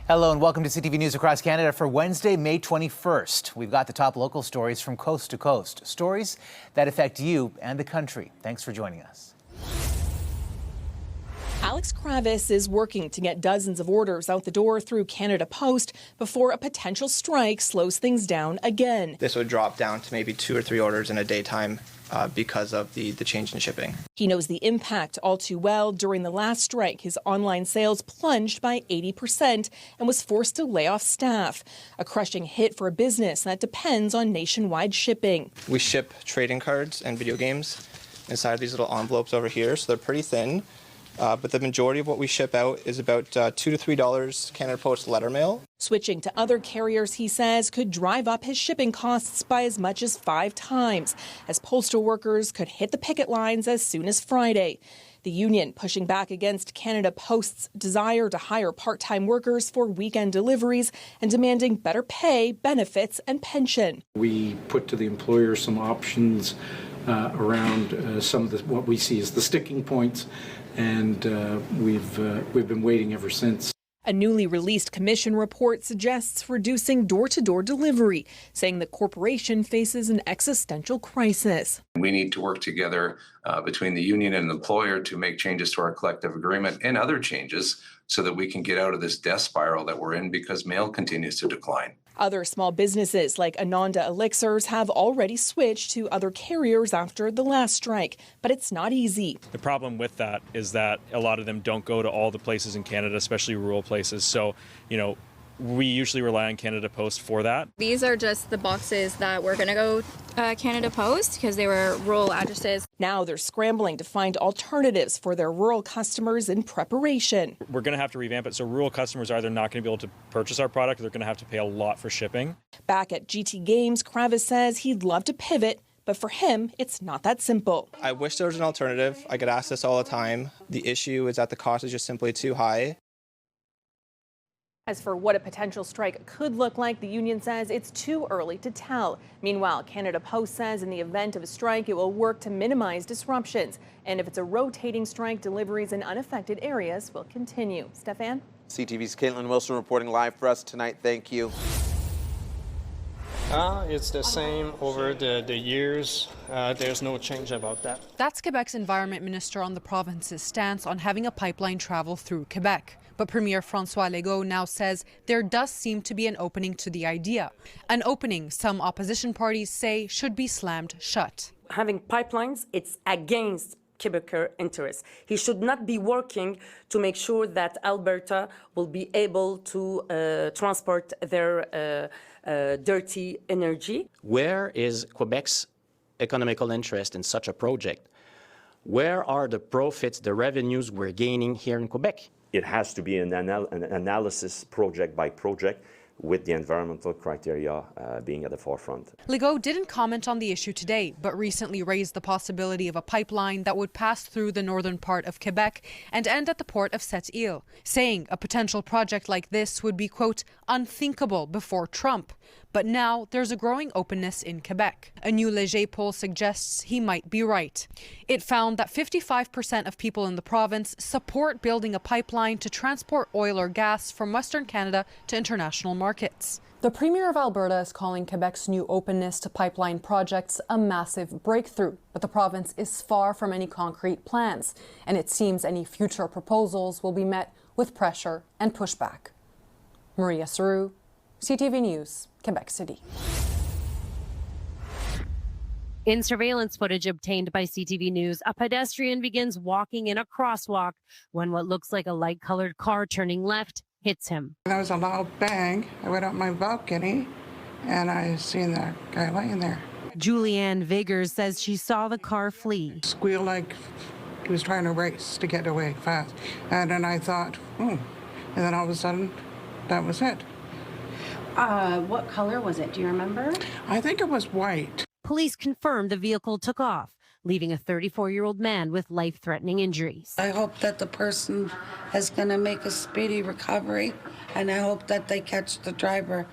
Hello and welcome to CTV News Across Canada for Wednesday, May 21st. We've got the top local stories from coast to coast, stories that affect you and the country. Thanks for joining us. Alex Kravis is working to get dozens of orders out the door through Canada Post before a potential strike slows things down again. This would drop down to maybe 2 or 3 orders in a daytime because of the change in shipping. He knows the impact all too well. During the last strike, his online sales plunged by 80% and was forced to lay off staff. A crushing hit for a business that depends on nationwide shipping. We ship trading cards and video games inside these little envelopes over here, so they're pretty thin. But the majority of what we ship out is about $2 to $3 Canada Post letter mail. Switching to other carriers, he says, could drive up his shipping costs by as much as 5 times, as postal workers could hit the picket lines as soon as Friday. The union pushing back against Canada Post's desire to hire part-time workers for weekend deliveries and demanding better pay, benefits and pension. We put to the employer some options around some of what we see as the sticking points, and we've been waiting ever since. A newly released commission report suggests reducing door-to-door delivery, saying the corporation faces an existential crisis. We need to work together between the union and the employer to make changes to our collective agreement and other changes so that we can get out of this death spiral that we're in because mail continues to decline. Other small businesses like Ananda Elixirs have already switched to other carriers after the last strike, but it's not easy. The problem with that is that a lot of them don't go to all the places in Canada, especially rural places. So, we usually rely on Canada Post for that. These are just the boxes that were going to go Canada Post because they were rural addresses. Now they're scrambling to find alternatives for their rural customers in preparation. We're going to have to revamp it so rural customers are either not going to be able to purchase our product or they're going to have to pay a lot for shipping. Back at GT Games, Kravis says he'd love to pivot, but for him, it's not that simple. I wish there was an alternative. I get asked this all the time. The issue is that the cost is just simply too high. As for what a potential strike could look like, the union says it's too early to tell. Meanwhile, Canada Post says in the event of a strike, it will work to minimize disruptions. And if it's a rotating strike, deliveries in unaffected areas will continue. Stefan? CTV's Caitlin Wilson reporting live for us tonight. Thank you. It's the same over the years. There's no change about that. That's Quebec's environment minister on the province's stance on having a pipeline travel through Quebec. But Premier François Legault now says there does seem to be an opening to the idea. An opening some opposition parties say should be slammed shut. Having pipelines, it's against Quebecer interests. He should not be working to make sure that Alberta will be able to transport their dirty energy. Where is Quebec's economical interest in such a project? Where are the profits, the revenues we're gaining here in Quebec? It has to be an analysis project by project, with the environmental criteria being at the forefront. Legault didn't comment on the issue today, but recently raised the possibility of a pipeline that would pass through the northern part of Quebec and end at the port of Sept-Îles, saying a potential project like this would be, quote, unthinkable before Trump. But now there's a growing openness in Quebec. A new Léger poll suggests he might be right. It found that 55% of people in the province support building a pipeline to transport oil or gas from Western Canada to international markets. The Premier of Alberta is calling Quebec's new openness to pipeline projects a massive breakthrough, but the province is far from any concrete plans, and it seems any future proposals will be met with pressure and pushback. Maria Saru, CTV News, Quebec City. In surveillance footage obtained by CTV News, a pedestrian begins walking in a crosswalk when what looks like a light-colored car turning left hits him. There was a loud bang. I went up my balcony and I seen that guy laying there. Julianne Vigors says she saw the car flee. Squeal like he was trying to race to get away fast. And then I thought, and then all of a sudden, that was it. What color was it? Do you remember? I think it was white. Police confirmed the vehicle took off, leaving a 34-year-old man with life-threatening injuries. I hope that the person is going to make a speedy recovery, and I hope that they catch the driver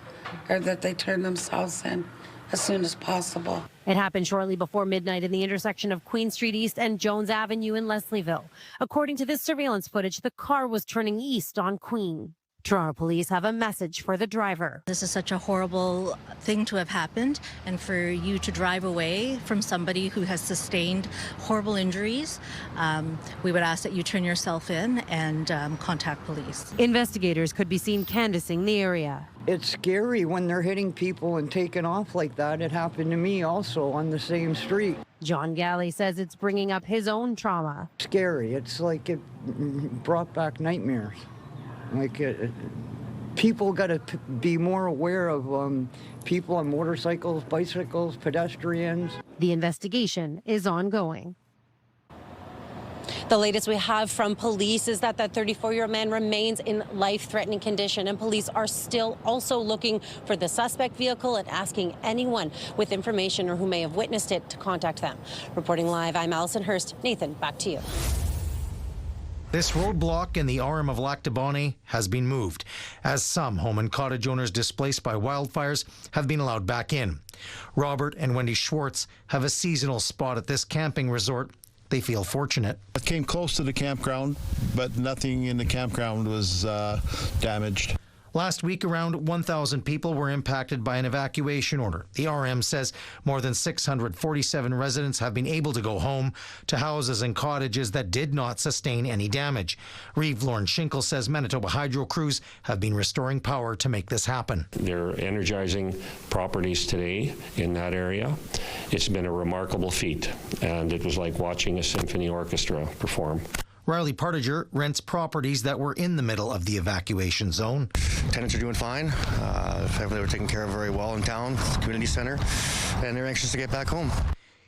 or that they turn themselves in as soon as possible. It happened shortly before midnight in the intersection of Queen Street East and Jones Avenue in Leslieville. According to this surveillance footage, the car was turning east on Queen. Toronto police have a message for the driver. This is such a horrible thing to have happened, and for you to drive away from somebody who has sustained horrible injuries, we would ask that you turn yourself in and contact police. Investigators could be seen canvassing the area. It's scary when they're hitting people and taking off like that. It happened to me also on the same street. John Galley says it's bringing up his own trauma. Scary. It's like it brought back nightmares. Like people got to be more aware of people on motorcycles, bicycles, pedestrians. The investigation is ongoing. The latest we have from police is that 34-year-old man remains in life-threatening condition, and police are still also looking for the suspect vehicle and asking anyone with information or who may have witnessed it to contact them. Reporting live, I'm Allison Hurst. Nathan, back to you. This roadblock in the RM of Lac de Bonnet has been moved, as some home and cottage owners displaced by wildfires have been allowed back in. Robert and Wendy Schwartz have a seasonal spot at this camping resort. They feel fortunate. It came close to the campground, but nothing in the campground was damaged. Last week, around 1,000 people were impacted by an evacuation order. The RM says more than 647 residents have been able to go home to houses and cottages that did not sustain any damage. Reeve Lauren Schinkel says Manitoba Hydro crews have been restoring power to make this happen. They're energizing properties today in that area. It's been a remarkable feat, and it was like watching a symphony orchestra perform. Riley Partiger rents properties that were in the middle of the evacuation zone. Tenants are doing fine. They were taken care of very well in town, community center, and they're anxious to get back home.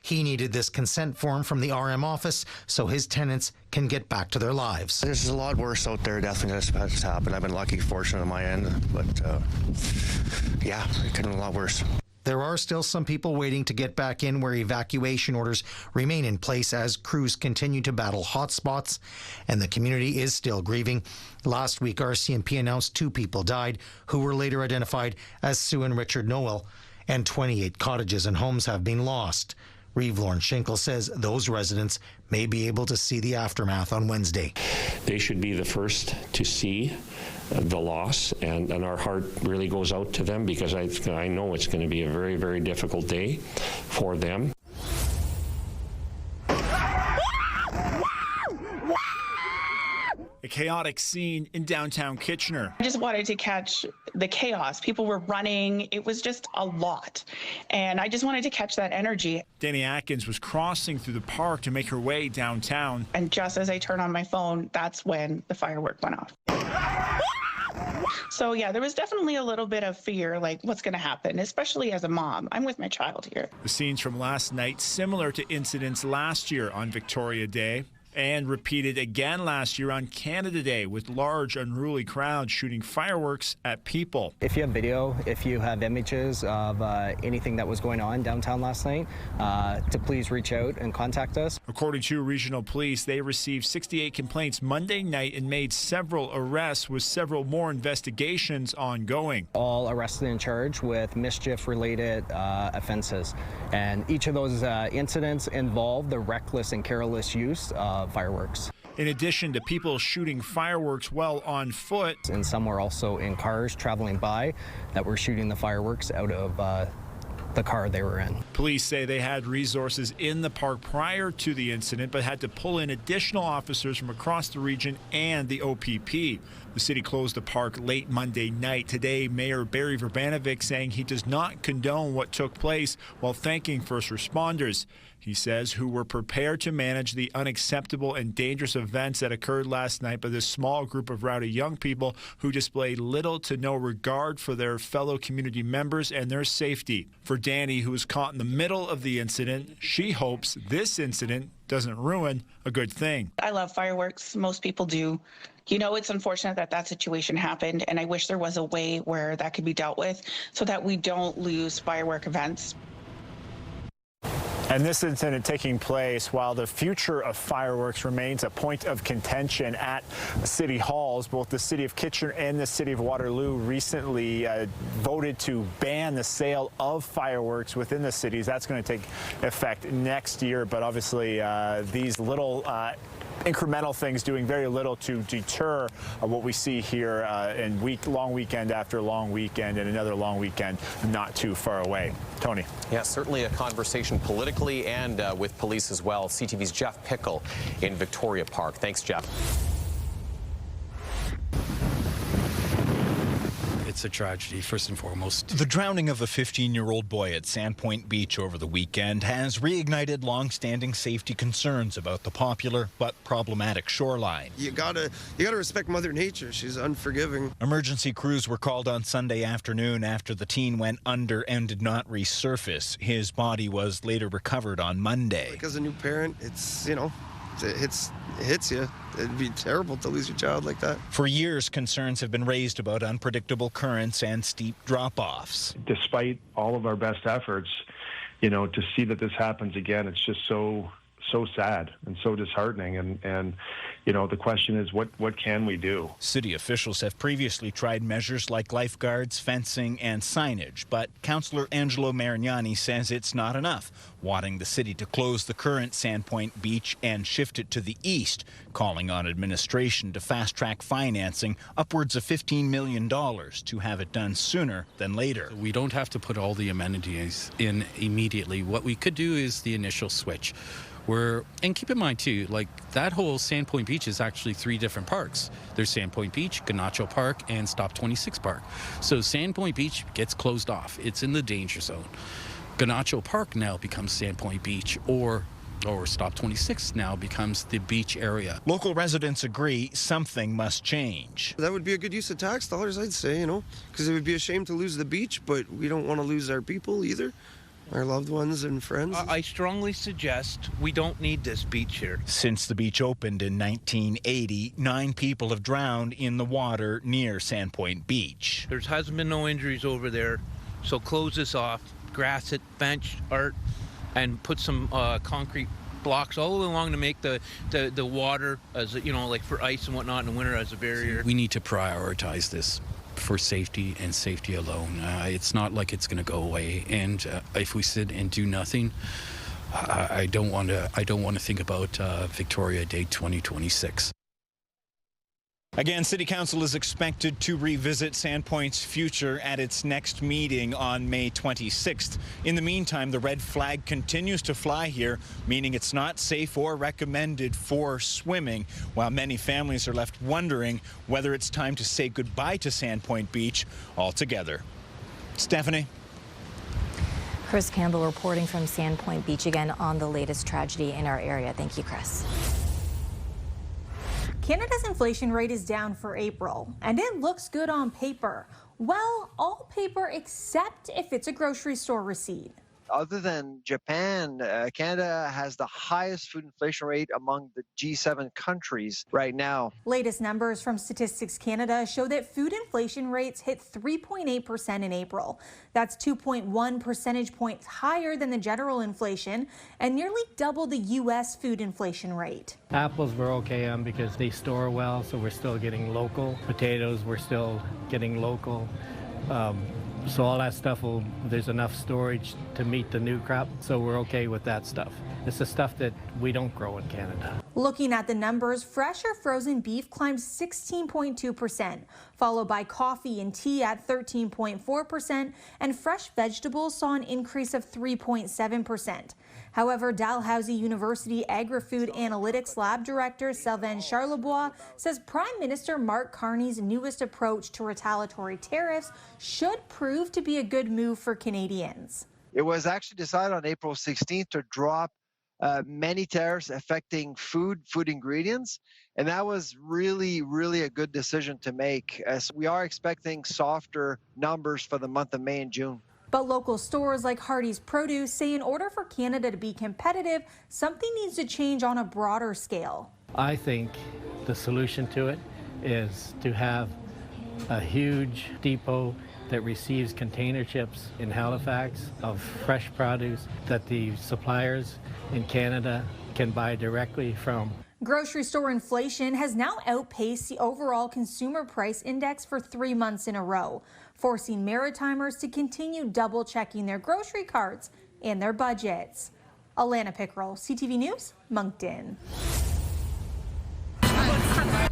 He needed this consent form from the RM office so his tenants can get back to their lives. There's a lot worse out there, definitely, that's happened. I've been lucky, fortunate on my end, but yeah, it could have been a lot worse. There are still some people waiting to get back in where evacuation orders remain in place as crews continue to battle hotspots, and the community is still grieving. Last week, RCMP announced 2 people died who were later identified as Sue and Richard Noel, and 28 cottages and homes have been lost. Reeve Lauren Schinkel says those residents may be able to see the aftermath on Wednesday. They should be the first to see the loss, and our heart really goes out to them because I know it's going to be a very, very difficult day for them. A chaotic scene in downtown Kitchener. I just wanted to catch the chaos. People were running. It was just a lot. And I just wanted to catch that energy. Danny Atkins was crossing through the park to make her way downtown. And just as I turned on my phone, that's when the firework went off. So yeah, there was definitely a little bit of fear, like what's going to happen, especially as a mom. I'm with my child here. The scenes from last night similar to incidents last year on Victoria Day, and repeated again last year on Canada Day with large unruly crowds shooting fireworks at people. If you have video, if you have images of anything that was going on downtown last night, to please reach out and contact us. According to regional police, they received 68 complaints Monday night and made several arrests, with several more investigations ongoing. All arrested and charged with mischief-related offenses. And each of those incidents involved the reckless and careless use of fireworks. In addition to people shooting fireworks while on foot. And some were also in cars traveling by that were shooting the fireworks out of the car they were in. Police say they had resources in the park prior to the incident, but had to pull in additional officers from across the region and the OPP. The city closed the park late Monday night. Today, Mayor Barry Verbanovic saying he does not condone what took place, while thanking first responders. He says, who were prepared to manage the unacceptable and dangerous events that occurred last night by this small group of rowdy young people who displayed little to no regard for their fellow community members and their safety. For Danny, who was caught in the middle of the incident, she hopes this incident doesn't ruin a good thing. I love fireworks. Most people do. You know, it's unfortunate that that situation happened, and I wish there was a way where that could be dealt with so that we don't lose firework events. And this incident taking place while the future of fireworks remains a point of contention at city halls. Both the city of Kitchener and the city of Waterloo recently voted to ban the sale of fireworks within the cities. That's going to take effect next year, but obviously these little incremental things doing very little to deter what we see here in long weekend after long weekend and another long weekend not too far away. Tony. Yeah, certainly a conversation politically and with police as well. CTV's Jeff Pickel in Victoria Park. Thanks, Jeff. It's a tragedy, first and foremost. The drowning of a 15-year-old boy at Sandpoint Beach over the weekend has reignited long-standing safety concerns about the popular but problematic shoreline. You gotta respect Mother Nature. She's unforgiving. Emergency crews were called on Sunday afternoon after the teen went under and did not resurface. His body was later recovered on Monday. Like, as a new parent, it's, you know, it hits you. It'd be terrible to lose your child like that. For years, concerns have been raised about unpredictable currents and steep drop-offs. Despite all of our best efforts, you know, to see that this happens again, it's just so sad and so disheartening. And you know, the question is, what can we do? City officials have previously tried measures like lifeguards, fencing, and signage, but Councillor Angelo Marignani says it's not enough, wanting the city to close the current Sandpoint Beach and shift it to the east, calling on administration to fast-track financing upwards of $15 million to have it done sooner than later. We don't have to put all the amenities in immediately. What we could do is the initial switch. And keep in mind too, like that whole Sandpoint Beach is actually 3 different parks. There's Sandpoint Beach, Ganacho Park, and Stop 26 Park. So Sandpoint Beach gets closed off. It's in the danger zone. Ganacho Park now becomes Sandpoint Beach, or Stop 26 now becomes the beach area. Local residents agree something must change. That would be a good use of tax dollars, I'd say, you know, because it would be a shame to lose the beach, but we don't want to lose our people either. Our loved ones and friends. I strongly suggest we don't need this beach here. Since the beach opened in 1980, 9 people have drowned in the water near Sandpoint Beach. There hasn't been no injuries over there, so close this off, grass it, bench, art, and put some concrete blocks all the way along to make the water, as you know, like for ice and whatnot in the winter, as a barrier. We need to prioritize this for safety and safety alone. It's not like it's going to go away. And if we sit and do nothing, I don't want to think about Victoria Day 2026. Again, City Council is expected to revisit Sandpoint's future at its next meeting on May 26th. In the meantime, the red flag continues to fly here, meaning it's not safe or recommended for swimming, while many families are left wondering whether it's time to say goodbye to Sandpoint Beach altogether. Stephanie? Chris Campbell reporting from Sandpoint Beach again on the latest tragedy in our area. Thank you, Chris. Canada's inflation rate is down for April, and it looks good on paper. Well, all paper except if it's a grocery store receipt. Other than Japan, Canada has the highest food inflation rate among the G7 countries right now. Latest numbers from Statistics Canada show that food inflation rates hit 3.8% in April. That's 2.1 percentage points higher than the general inflation and nearly double the U.S. food inflation rate. Apples we're okay on because they store well, so we're still getting local. Potatoes we're still getting local. So all that stuff, there's enough storage to meet the new crop, so we're okay with that stuff. It's the stuff that we don't grow in Canada. Looking at the numbers, fresh or frozen beef climbed 16.2%, followed by coffee and tea at 13.4%, and fresh vegetables saw an increase of 3.7%. However, Dalhousie University Agri-Food Analytics Lab Director Sylvain Charlebois says Prime Minister Mark Carney's newest approach to retaliatory tariffs should prove to be a good move for Canadians. It was actually decided on April 16th to drop many tariffs affecting food ingredients, and that was really a good decision to make, as we are expecting softer numbers for the month of May and June. But local stores like Hardee's Produce say in order for Canada to be competitive, something needs to change on a broader scale. I think the solution to it is to have a huge depot that receives container ships in Halifax of fresh produce that the suppliers in Canada can buy directly from. Grocery store inflation has now outpaced the overall consumer price index for 3 months in a row, forcing Maritimers to continue double-checking their grocery carts and their budgets. Alana Pickrell, CTV News, Moncton.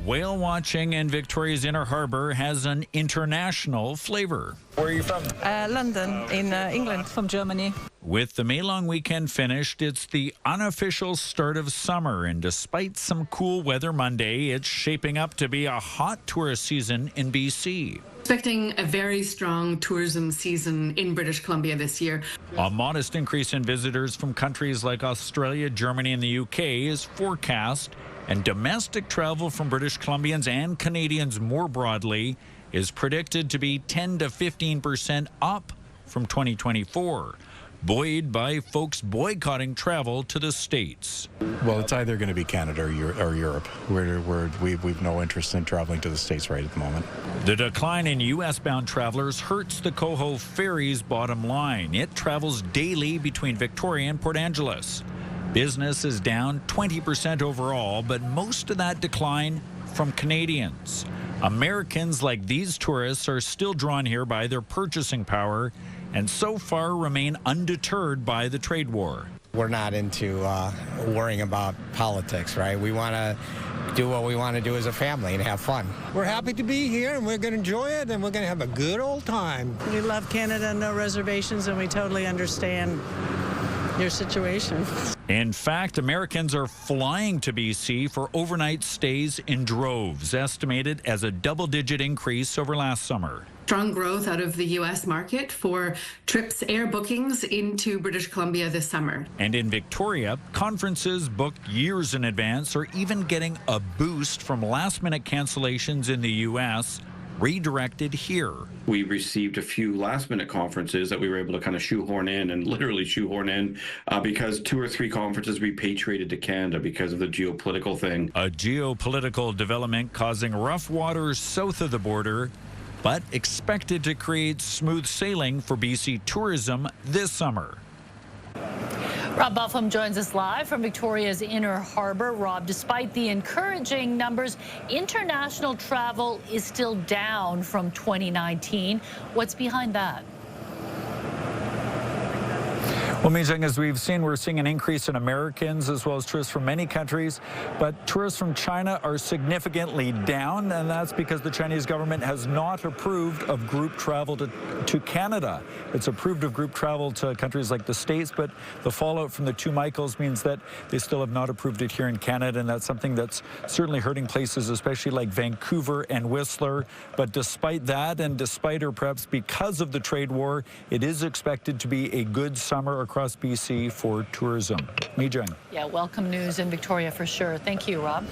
Whale watching in Victoria's Inner Harbour has an international flavor. Where are you from? London, in England. From Germany. With the May long weekend finished, it's the unofficial start of summer, and despite some cool weather Monday, it's shaping up to be a hot tourist season in BC. Expecting a very strong tourism season in British Columbia this year. A modest increase in visitors from countries like Australia, Germany, and the UK is forecast, and domestic travel from British Columbians and Canadians more broadly is predicted to be 10 to 15% up from 2024. Buoyed by folks boycotting travel to the States. Well, it's either going to be Canada or Europe. We've no interest in traveling to the States right at the moment. The decline in U.S.-bound travelers hurts the Coho Ferry's bottom line. It travels daily between Victoria and Port Angeles. Business is down 20% overall, but most of that decline from Canadians. Americans like these tourists are still drawn here by their purchasing power and so far remain undeterred by the trade war. We're not into worrying about politics, right? We want to do what we want to do as a family and have fun. We're happy to be here, and we're going to enjoy it, and we're going to have a good old time. We love Canada, no reservations, and we totally understand your situation. In fact, Americans are flying to BC for overnight stays in droves, estimated as a double-digit increase over last summer. Strong growth out of the U.S. market for trips, air bookings into British Columbia this summer. And in Victoria, conferences booked years in advance are even getting a boost from last-minute cancellations in the U.S. redirected here. We received a few last-minute conferences that we were able to kind of shoehorn in, and literally shoehorn in, because 2 or 3 conferences repatriated to Canada because of the geopolitical thing. A geopolitical development causing rough waters south of the border, but expected to create smooth sailing for BC tourism this summer. Rob Buffum joins us live from Victoria's Inner Harbour. Rob, despite the encouraging numbers, international travel is still down from 2019. What's behind that? Well, Mijing, as we're seeing an increase in Americans as well as tourists from many countries, but tourists from China are significantly down, and that's because the Chinese government has not approved of group travel to Canada. It's approved of group travel to countries like the States, but the fallout from the 2 Michaels means that they still have not approved it here in Canada, and that's something that's certainly hurting places, especially like Vancouver and Whistler. But despite that, and despite, or perhaps because of the trade war, it is expected to be a good summer across BC for tourism. Mijing. Yeah, welcome news in Victoria for sure. Thank you, Rob.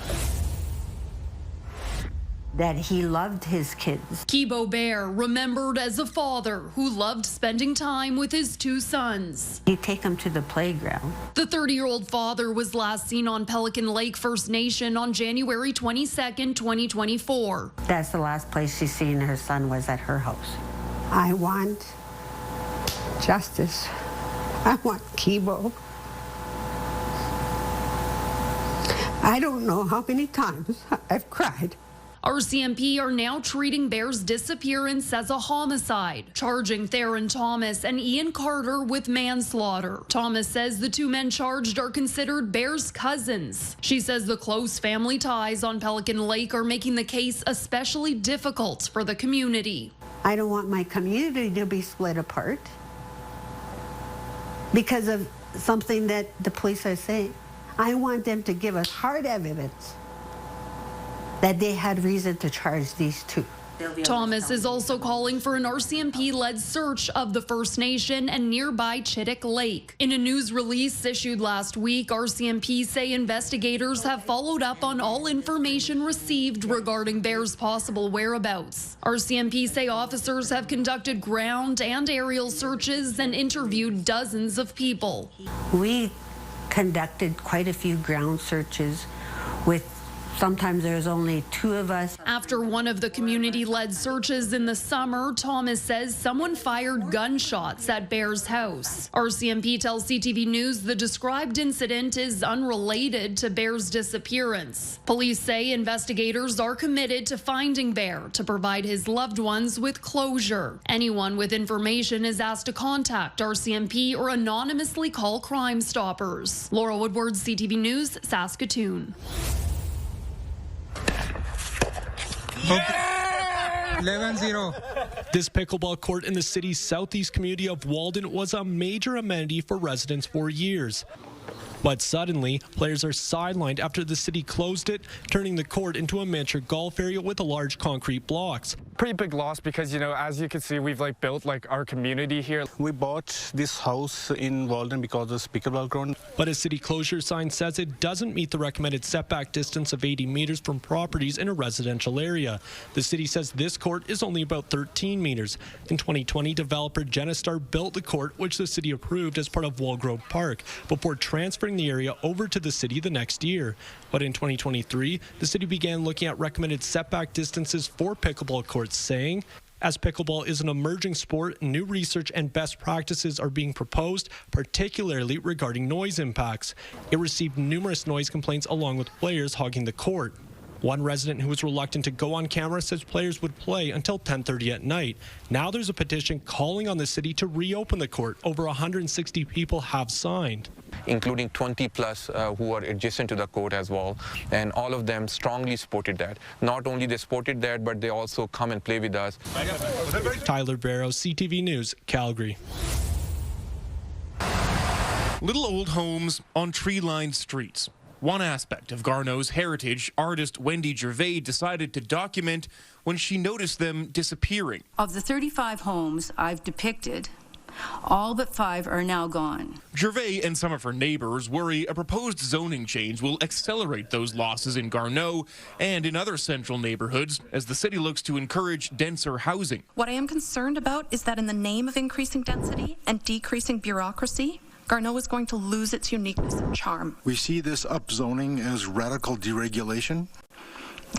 That he loved his kids. Kibo Bear remembered as a father who loved spending time with his 2 sons. He'd take them to the playground. The 30-year-old father was last seen on Pelican Lake First Nation on January 22nd, 2024. That's the last place she's seen her son, was at her house. I want justice. I want Kibo. I don't know how many times I've cried. RCMP are now treating Bear's disappearance as a homicide, charging Theron Thomas and Ian Carter with manslaughter. Thomas says the 2 men charged are considered Bear's cousins. She says the close family ties on Pelican Lake are making the case especially difficult for the community. I don't want my community to be split apart because of something that the police are saying. I want them to give us hard evidence that they had reason to charge these 2. Thomas is also calling for an RCMP-led search of the First Nation and nearby Chittick Lake. In a news release issued last week, RCMP say investigators have followed up on all information received regarding Bear's possible whereabouts. RCMP say officers have conducted ground and aerial searches and interviewed dozens of people. We conducted quite a few ground searches with sometimes there's only 2 of us. After one of the community-led searches in the summer, Thomas says someone fired gunshots at Bear's house. RCMP tells CTV News the described incident is unrelated to Bear's disappearance. Police say investigators are committed to finding Bear to provide his loved ones with closure. Anyone with information is asked to contact RCMP or anonymously call Crime Stoppers. Laura Woodward, CTV News, Saskatoon. 11-0. This pickleball court in the city's southeast community of Walden was a major amenity for residents for years. But suddenly, players are sidelined after the city closed it, turning the court into a miniature golf area with large concrete blocks. Pretty big loss because, as you can see, we've built our community here. We bought this house in Walden because of this pickleball ground. But a city closure sign says it doesn't meet the recommended setback distance of 80 meters from properties in a residential area. The city says this court is only about 13 meters. In 2020, developer Genestar built the court, which the city approved as part of Walgrove Park, before transferring the area over to the city the next year. But in 2023, the city began looking at recommended setback distances for pickleball courts, saying, as pickleball is an emerging sport, new research and best practices are being proposed, particularly regarding noise impacts. It received numerous noise complaints along with players hogging the court. One resident who was reluctant to go on camera says players would play until 10:30 at night. Now there's a petition calling on the city to reopen the court. Over 160 people have signed, including 20 plus who are adjacent to the court as well, and all of them strongly supported that. Not only they supported that, but they also come and play with us. Tyler Barrow, CTV News, Calgary. Little old homes on tree-lined streets. One aspect of Garneau's heritage, artist Wendy Gervais decided to document when she noticed them disappearing. Of the 35 homes I've depicted, all but 5 are now gone. Gervais and some of her neighbors worry a proposed zoning change will accelerate those losses in Garneau and in other central neighborhoods as the city looks to encourage denser housing. What I am concerned about is that in the name of increasing density and decreasing bureaucracy, Garneau is going to lose its uniqueness and charm. We see this upzoning as radical deregulation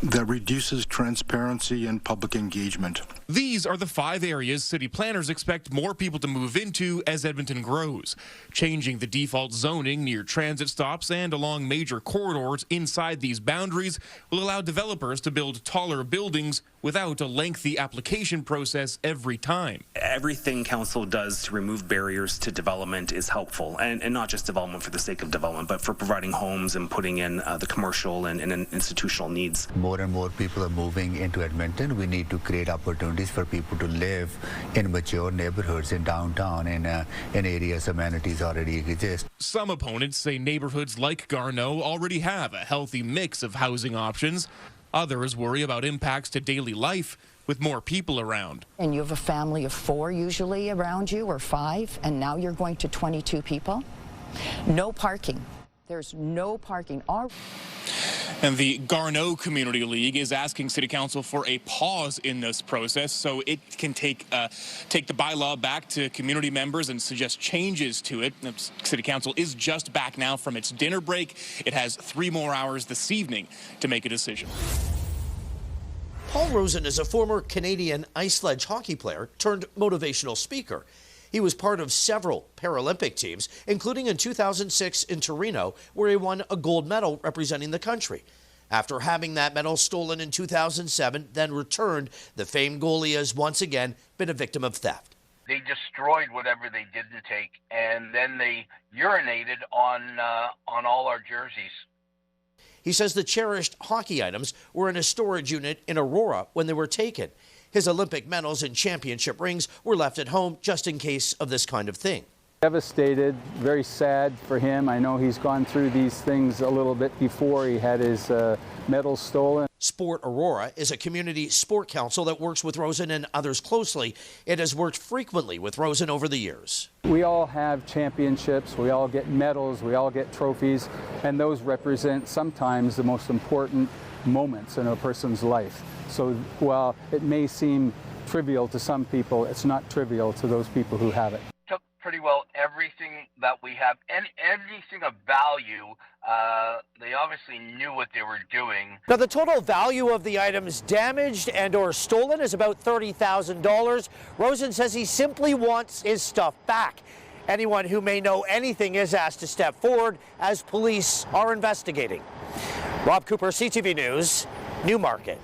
that reduces transparency and public engagement. These are the 5 areas city planners expect more people to move into as Edmonton grows. Changing the default zoning near transit stops and along major corridors inside these boundaries will allow developers to build taller buildings without a lengthy application process every time. Everything council does to remove barriers to development is helpful, and not just development for the sake of development, but for providing homes and putting in the commercial and institutional needs. More and more people are moving into Edmonton. We need to create opportunities for people to live in mature neighborhoods in downtown and in areas amenities already exist. Some opponents say neighborhoods like Garneau already have a healthy mix of housing options. Others worry about impacts to daily life with more people around. And you have a family of 4 usually around you, or 5, and now you're going to 22 people. No parking. There's no parking. And the Garneau Community League is asking City Council for a pause in this process so it can take the bylaw back to community members and suggest changes to it. The City Council is just back now from its dinner break. It has 3 more hours this evening to make a decision. Paul Rosen is a former Canadian ice sledge hockey player turned motivational speaker. He was part of several Paralympic teams, including in 2006 in Torino, where he won a gold medal representing the country. After having that medal stolen in 2007, then returned, the famed goalie has once again been a victim of theft. They destroyed whatever they didn't take, and then they urinated on all our jerseys. He says the cherished hockey items were in a storage unit in Aurora when they were taken. His Olympic medals and championship rings were left at home just in case of this kind of thing. Devastated, very sad for him. I know he's gone through these things a little bit before. He had his medals stolen. Sport Aurora is a community sport council that works with Rosen and others closely. It has worked frequently with Rosen over the years. We all have championships, we all get medals, we all get trophies, and those represent sometimes the most important moments in a person's life. So while it may seem trivial to some people, it's not trivial to those people who have it. Took pretty well everything that we have and anything of value. They obviously knew what they were doing. Now, the total value of the items damaged and or stolen is about $30,000. Rosen says he simply wants his stuff back. Anyone who may know anything is asked to step forward as police are investigating. Rob Cooper, CTV News, Newmarket.